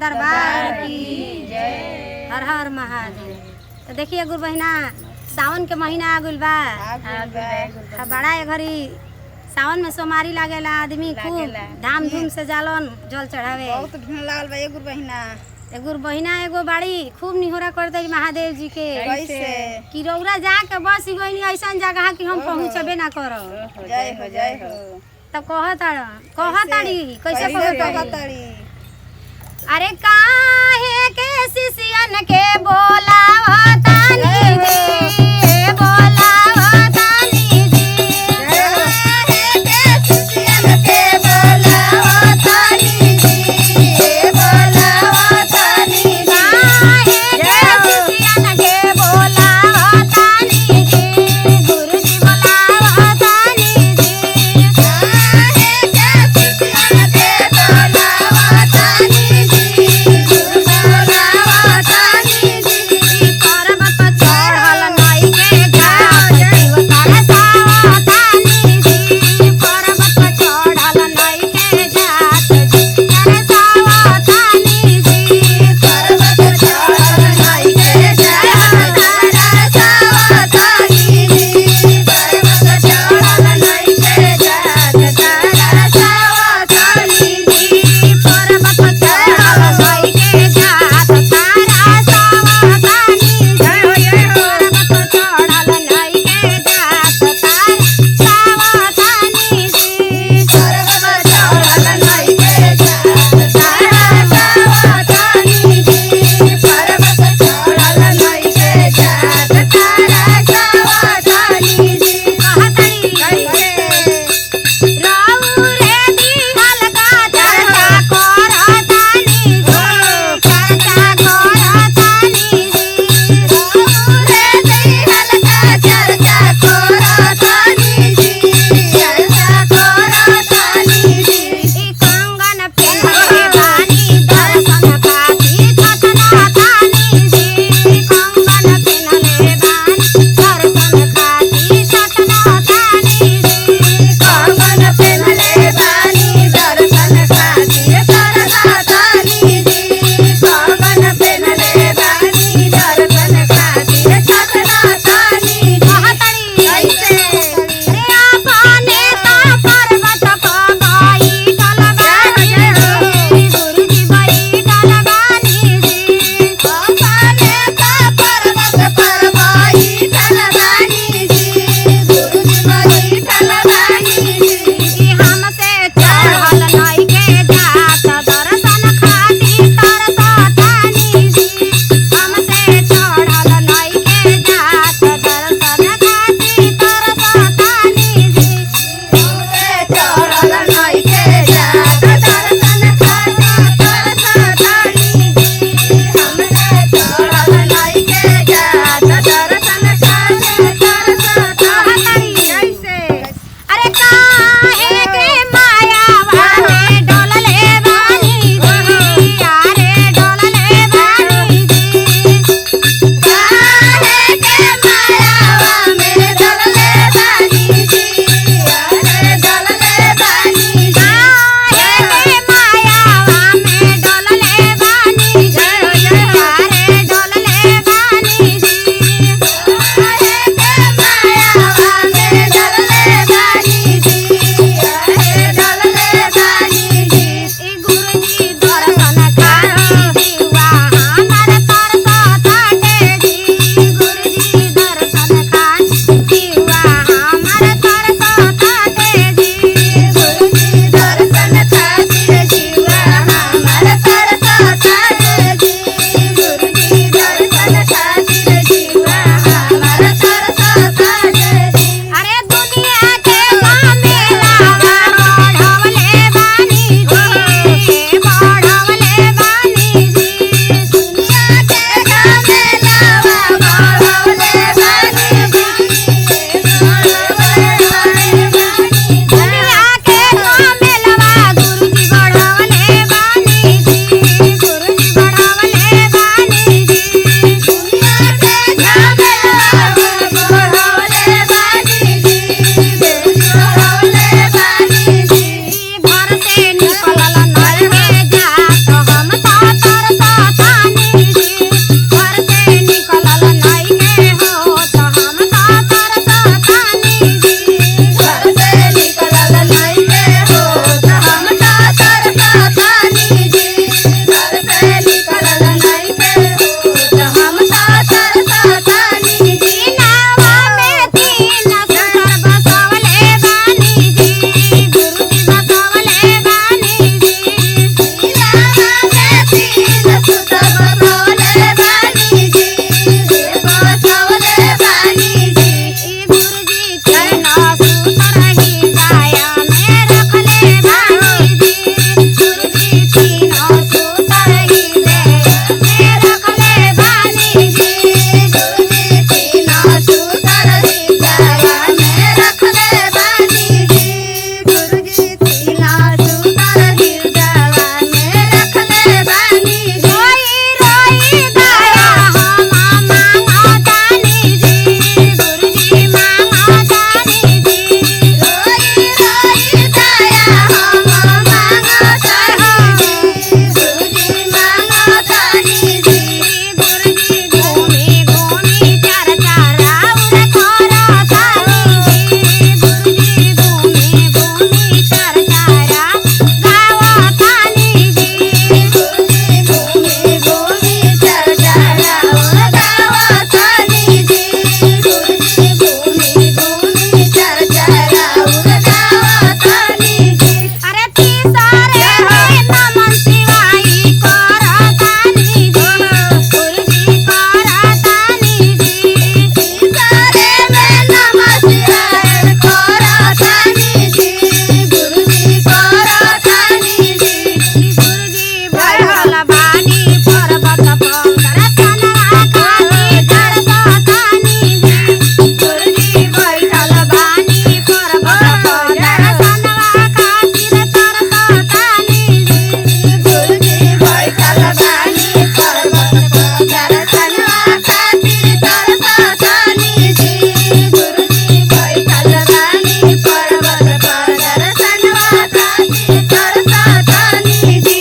दरबार की जय। हर हर महादेव। तो देखिए गुरु बहिना सावन के महीना आ गइल बा। बड़ा ए घड़ी सावन में सोमारी लागेला, आदमी खूब धाम धूम से जालन जल चढ़ावे। बहुत भीड़ लागल बा गुरु बहिना। गुरु बहिना एगो बाड़ी खूब निहोरा करते महादेव जी के कैसे कि रौरा जाके बस गई ऐसा जगह कि हम पहुँचबे ना करब। जय हो जय हो। तब कहताड़ी कैसे कहताड़ी? ताड़ी अरे काहे के शिष्यन के बोला